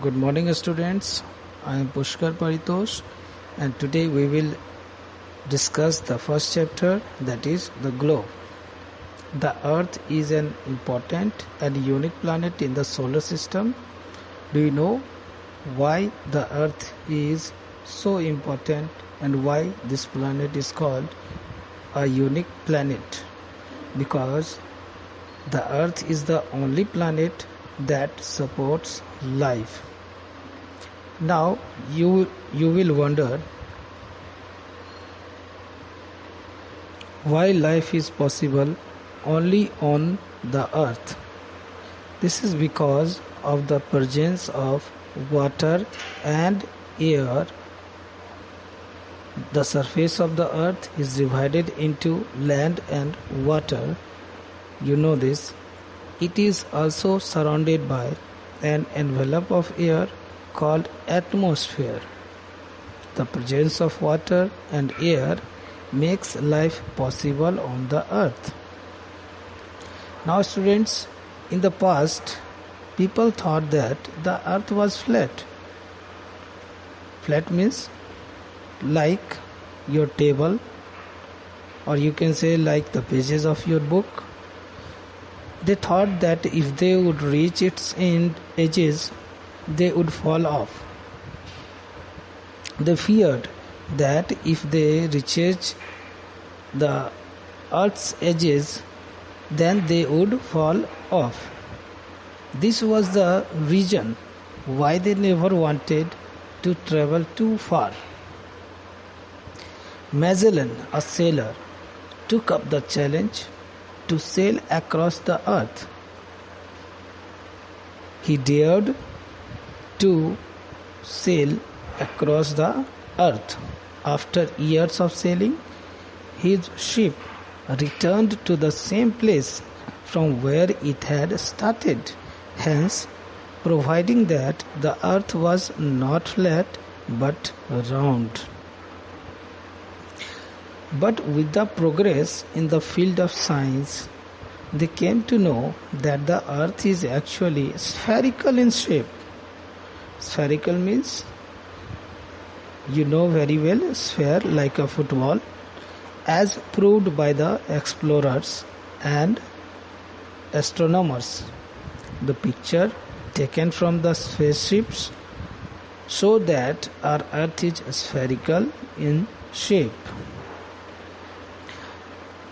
Good morning, students. I am Pushkar Paritosh, and today we will discuss the first chapter, that is the globe. The Earth is an important and unique planet in the solar system. Do you know why the Earth is so important and why this planet is called a unique planet? Because the Earth is the only planet that supports life. Now you will wonder why life is possible only on the earth. This is because of the presence of water and air. The surface of the earth is divided into land and water. You know this. It is also surrounded by an envelope of air called atmosphere. The presence of water and air makes life possible on the earth. Now students, in the past, people thought that the earth was flat. Flat means like your table, or you can say like the pages of your book. They thought that if they would reach its edges, they would fall off. They feared that if they reached the earth's edges, then they would fall off. This was the reason why they never wanted to travel too far. Magellan, a sailor, took up the challenge to sail across the earth. He dared to sail across the earth. After years of sailing, his ship returned to the same place from where it had started, hence proving that the earth was not flat but round. But with the progress in the field of science, they came to know that the earth is actually spherical in shape. Spherical means, you know very well, sphere like a football, as proved by the explorers and astronomers. The picture taken from the spaceships show that our earth is spherical in shape.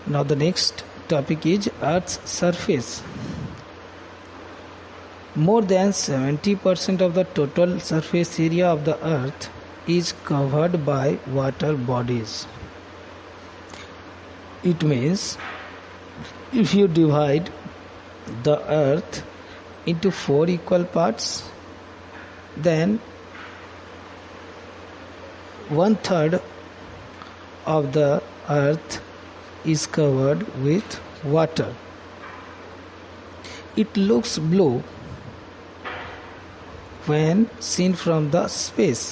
Now the next topic is Earth's surface. More than 70% of the total surface area of the earth is covered by water bodies. It means if you divide the earth into 4 equal parts, then 1/3 of the earth is covered with water. It looks blue when seen from the space.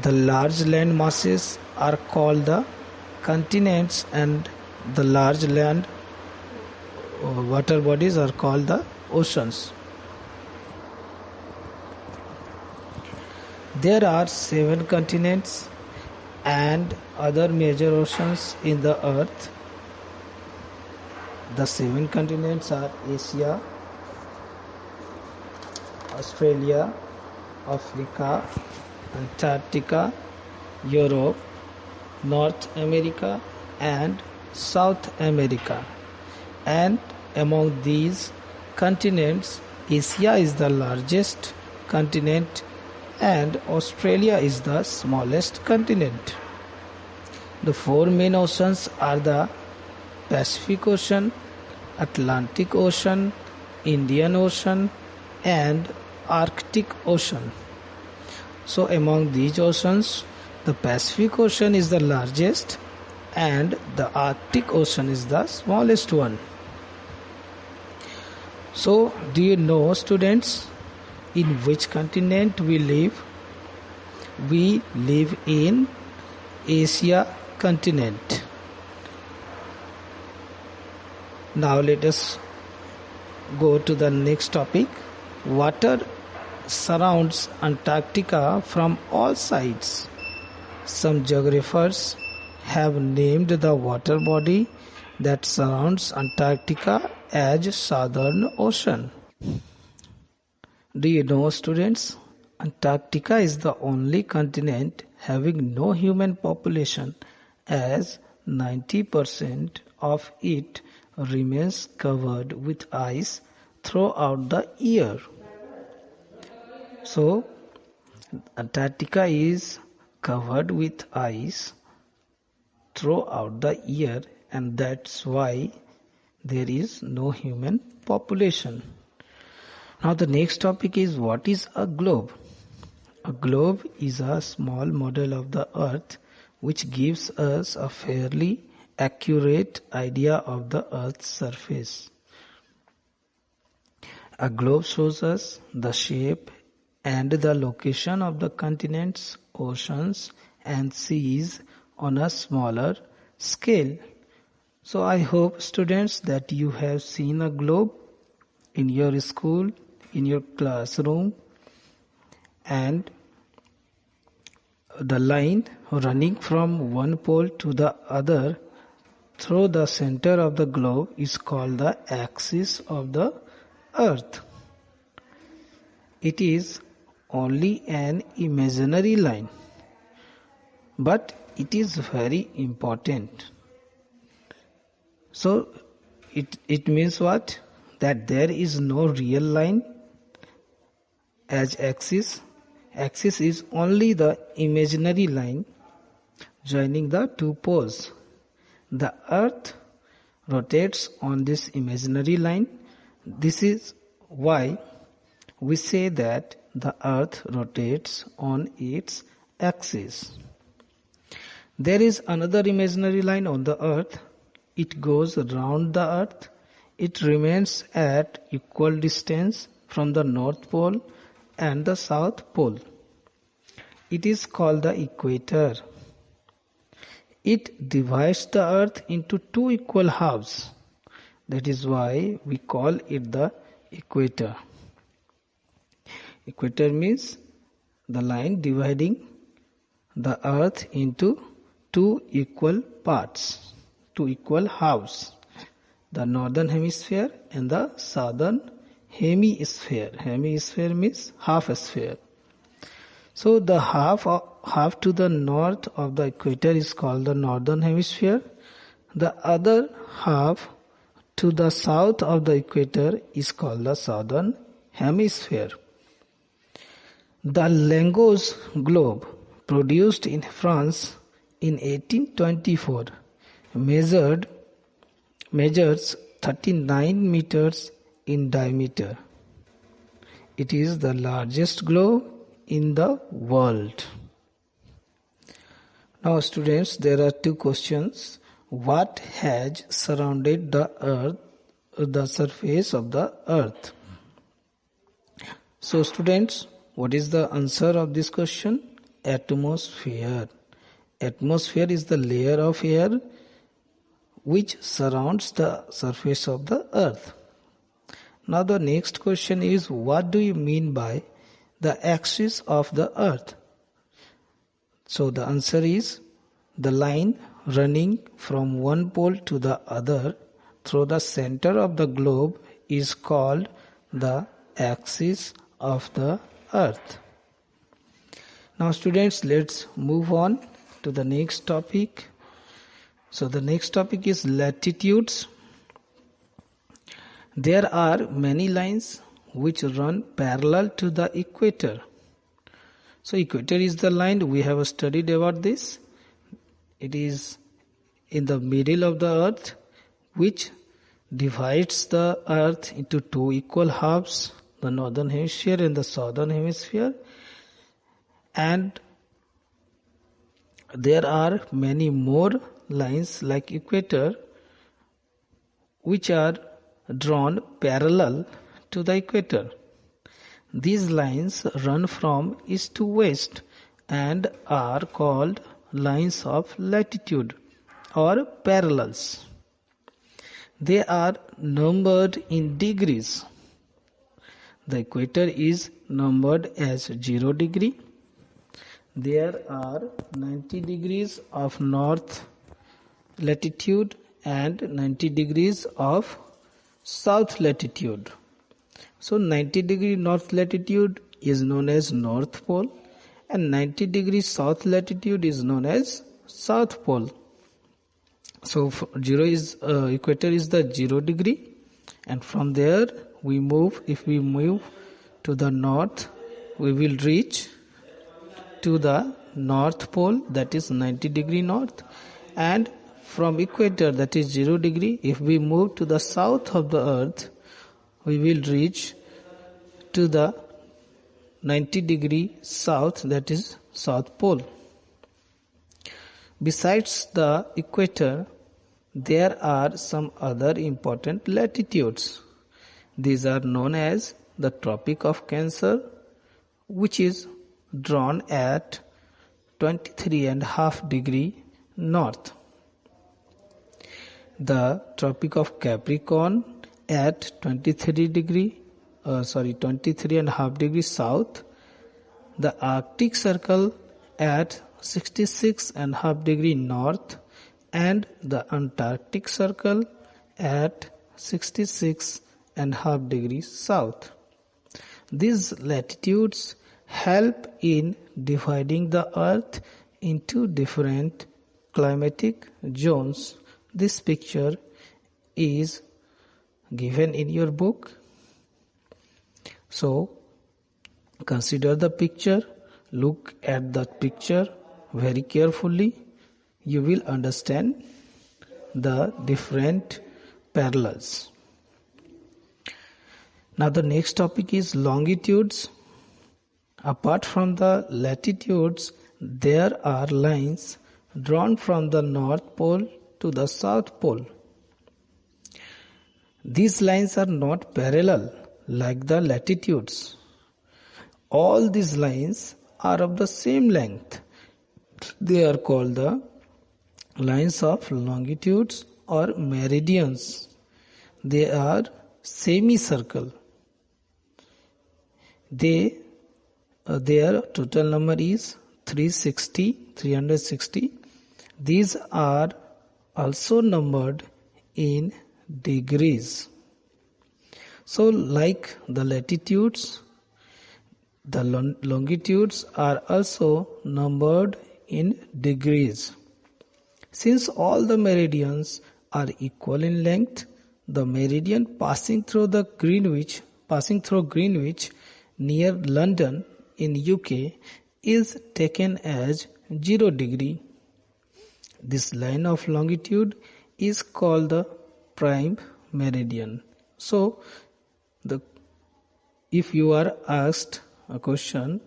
The large land masses are called the continents and the large land water bodies are called the oceans. There are 7 continents and other major oceans in the earth. The 7 continents are Asia, Australia, Africa, Antarctica, Europe, North America and South America. And among these continents, Asia is the largest continent and Australia is the smallest continent. The 4 main oceans are the Pacific Ocean, Atlantic Ocean, Indian Ocean and Arctic Ocean. So among these oceans, the Pacific Ocean is the largest and the Arctic Ocean is the smallest one. So do you know, students, in which continent we live? We live in Asia continent. Now let us go to the next topic. Water surrounds Antarctica from all sides. Some geographers have named the water body that surrounds Antarctica as Southern Ocean. Do you know, students? Antarctica is the only continent having no human population, as 90% of it remains covered with ice throughout the year. So, Antarctica is covered with ice throughout the year, and that's why there is no human population. Now the next topic is, what is a globe? A globe is a small model of the earth which gives us a fairly accurate idea of the earth's surface. A globe shows us the shape and the location of the continents, oceans and seas on a smaller scale. So I hope, students, that you have seen a globe in your school, in your classroom, and the line running from one pole to the other through the center of the globe is called the axis of the earth. It is only an imaginary line, but it is very important. So it means what? That there is no real line as axis. Axis is only the imaginary line joining the two poles. The earth rotates on this imaginary line. This is why we say that the earth rotates on its axis. There is another imaginary line on the earth. It goes around the earth. It remains at equal distance from the North Pole and the South Pole. It is called the equator. It divides the earth into two equal halves. That is why we call it the equator. Equator means the line dividing the earth into two equal parts, two equal halves. The northern hemisphere and the southern hemisphere. Hemisphere means half a sphere. So the half to the north of the equator is called the northern hemisphere. The other half to the south of the equator is called the southern hemisphere. The Lagos globe, produced in France in 1824, measures 39 meters in diameter. It is the largest globe in the world. Now students, there are two questions. What has surrounded the earth, the surface of the earth? So students, what is the answer of this question? Atmosphere. Atmosphere is the layer of air which surrounds the surface of the earth. Now the next question is, what do you mean by the axis of the earth? So the answer is, the line running from one pole to the other through the center of the globe is called the axis of the earth. Now students, let's move on to the next topic. So the next topic is latitudes. There are many lines which run parallel to the equator. So equator is the line, we have studied about this. It is in the middle of the earth, which divides the earth into two equal halves, the northern hemisphere and the southern hemisphere. And there are many more lines like equator which are drawn parallel to the equator. These lines run from east to west and are called lines of latitude or parallels. They are numbered in degrees. The equator is numbered as 0 degree. There are 90 degrees of north latitude and 90 degrees of south latitude. So 90 degree north latitude is known as North Pole and 90 degree south latitude is known as South Pole. So equator is the 0 degree, and from there if we move to the north, we will reach to the North Pole, that is 90 degree north, and from equator, that is 0 degree, if we move to the south of the earth, we will reach to the 90 degree south, that is South Pole. Besides the equator, there are some other important latitudes. These are known as the Tropic of Cancer, which is drawn at 23.5 degree north. The Tropic of Capricorn at 23.5 degree south. The Arctic Circle at 66.5 degree north, and the Antarctic Circle at 66.5 degrees south. These latitudes help in dividing the earth into different climatic zones. This picture is given in your book. So consider the picture, look at the picture very carefully. You will understand the different parallels. Now the next topic is longitudes. Apart from the latitudes, there are lines drawn from the North Pole to the South Pole. These lines are not parallel like the latitudes. All these lines are of the same length. They are called the lines of longitudes or meridians. They are semicircle. Their total number is 360. These are also numbered in degrees. So like the latitudes, the longitudes are also numbered in degrees. Since all the meridians are equal in length, the meridian passing through Greenwich near London in UK is taken as 0 degree. This line of longitude is called the prime meridian. So if you are asked a question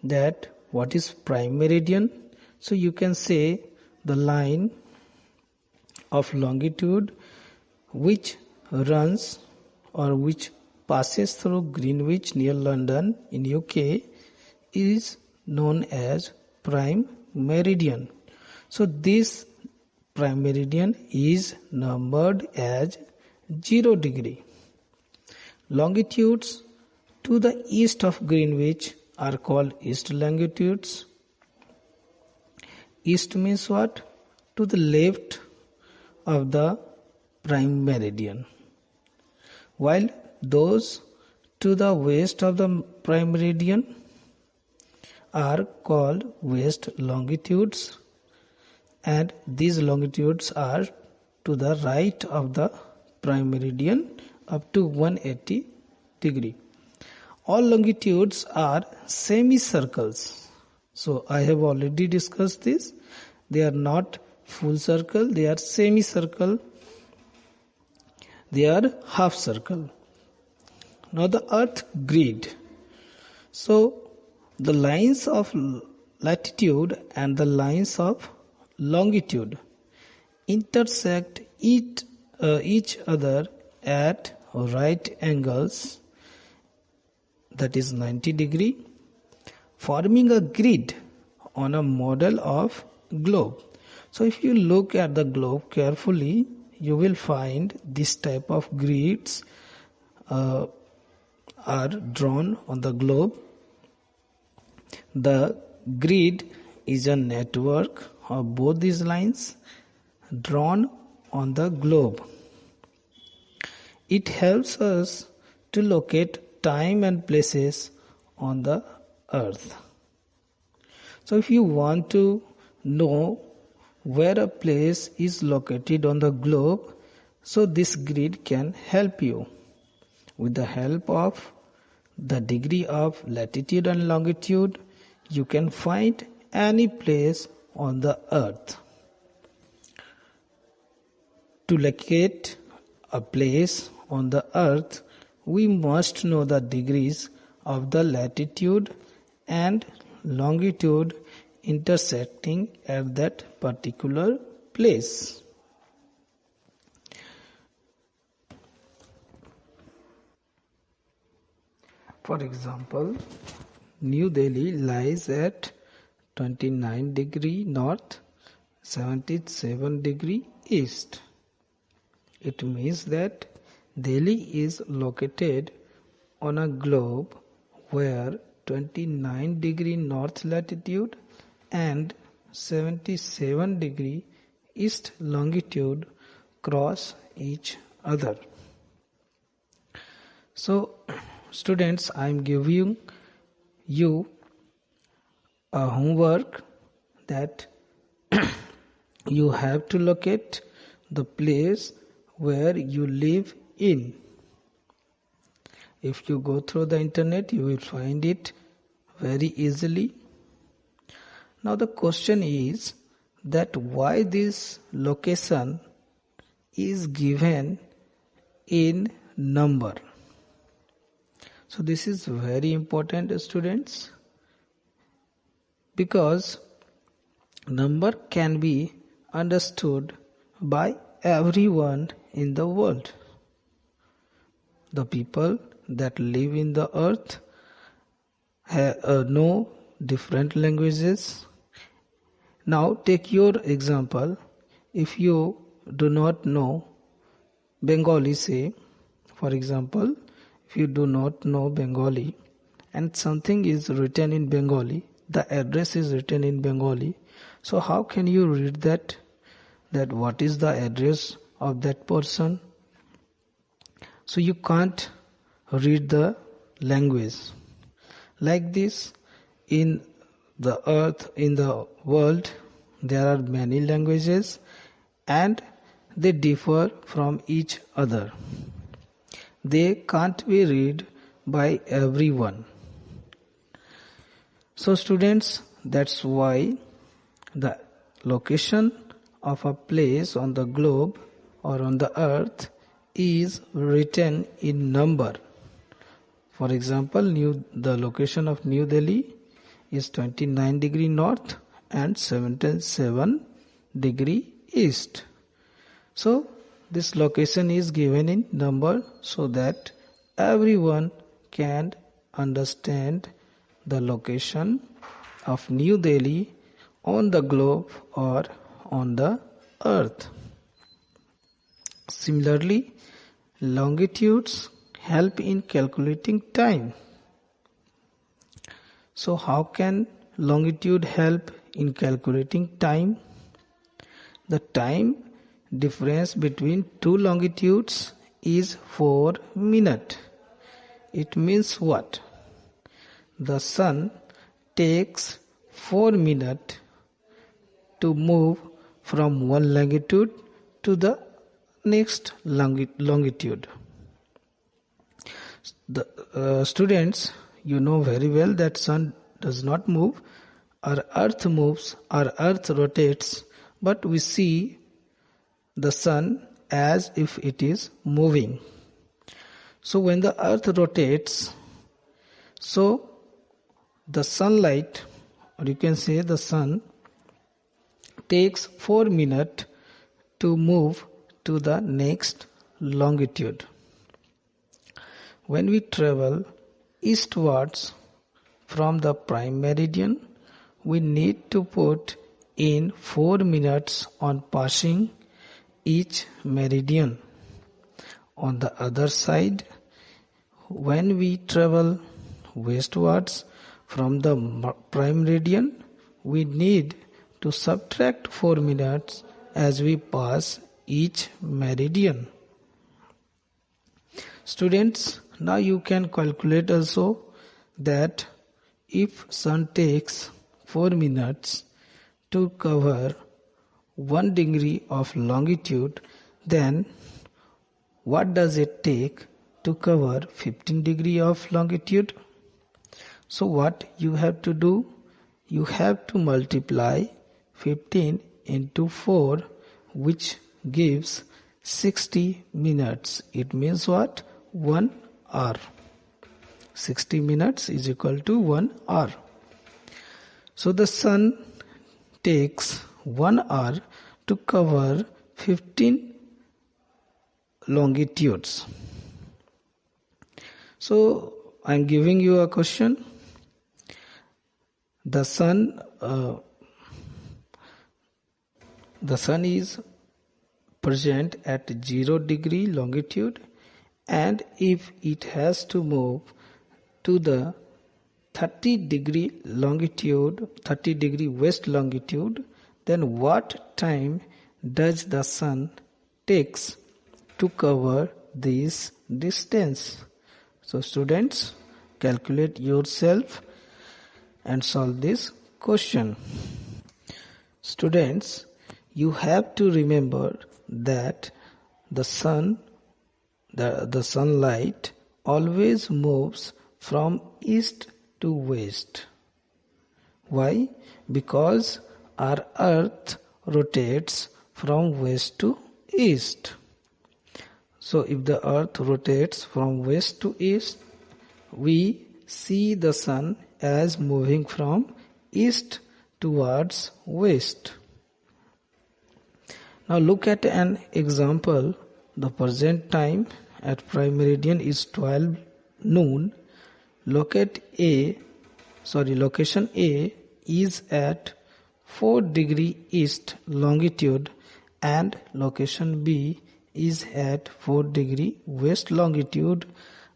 that what is prime meridian, so you can say the line of longitude which runs or which passes through Greenwich near London in UK is known as prime meridian. So this prime meridian is numbered as 0 degree. Longitudes to the east of Greenwich are called east longitudes. East means what? To the left of the prime meridian. While those to the west of the prime meridian are called west longitudes, and these longitudes are to the right of the prime meridian up to 180 degree. All longitudes are semicircles. So I have already discussed this. They are not full circle, they are semicircle, they are half circle. Now the earth grid. So the lines of latitude and the lines of longitude intersect each other at right angles, that is 90 degree, forming a grid on a model of globe. So if you look at the globe carefully, you will find this type of grids are drawn on the globe. The grid is a network of both these lines drawn on the globe. It helps us to locate time and places on the earth. So if you want to know where a place is located on the globe, so this grid can help you. With the help of the degree of latitude and longitude, you can find any place on the earth. To locate a place on the earth, we must know the degrees of the latitude and longitude intersecting at that particular place. For example, New Delhi lies at 29 degree north, 77 degree east. It means that Delhi is located on a globe where 29 degree north latitude and 77 degree east longitude cross each other. So, students, I am giving you a homework that you have to locate the place where you live in. If you go through the internet, you will find it very easily. Now the question is that why this location is given in number. So this is very important, students, because number can be understood by everyone in the world. The people that live in the earth know different languages. Now take your example. If you do not know Bengali, say, for example, if you do not know Bengali and something is written in Bengali, the address is written in Bengali, so how can you read that what is the address of that person? So you can't read the language. Like this, in the earth, in the world, there are many languages and they differ from each other. They can't be read by everyone. So students, that's why the location of a place on the globe or on the earth is written in number. For example, the location of New Delhi is 29 degree north and 77 degree east. So this location is given in number so that everyone can understand the location of New Delhi on the globe or on the earth. Similarly, longitudes help in calculating time. So how can longitude help in calculating time? The time difference between two longitudes is 4 minutes. It means what? The sun takes 4 minutes to move from one longitude to the next longitude. The students, you know very well that sun does not move. Our earth moves, our earth rotates, but we see the sun as if it is moving. So when the earth rotates, so the sunlight, or you can say the sun, takes 4 minutes to move to the next longitude. When we travel eastwards from the prime meridian, we need to put in 4 minutes on passing each meridian. On the other side, when we travel westwards from the prime meridian, we need to subtract 4 minutes as we pass each meridian. Students, now you can calculate also that if sun takes 4 minutes to cover 1 degree of longitude, then what does it take to cover 15 degree of longitude? So what you have to do? You have to multiply 15 into 4, which gives 60 minutes. It means what? 1 hour. 60 minutes is equal to 1 hour. So the sun takes 1 hour to cover 15 longitudes. So I am giving you a question. The sun is present at 0 degree longitude, and if it has to move to the 30 degree longitude, 30 degree west longitude, then what time does the sun takes to cover this distance? So students, calculate yourself and solve this question. Students, you have to remember that the sunlight always moves from east to west. Why? Because our earth rotates from west to east. So if the earth rotates from west to east, we see the sun as moving from east towards west. Now look at an example. The present time at prime meridian is 12 noon. Location A is at 4 degree east longitude and location B is at 4 degree west longitude.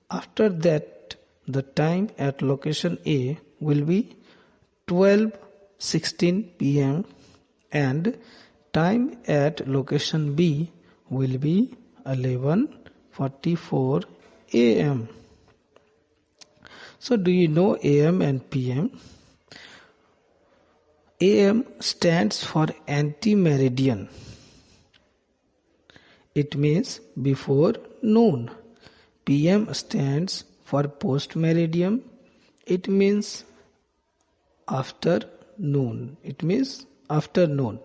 After that, the time at location A will be 12:16 p.m. and time at location B will be 11:44 a.m. So do you know AM and PM? AM stands for anti-meridian. It means before noon. PM stands for post-meridian. It means after noon. It means afternoon.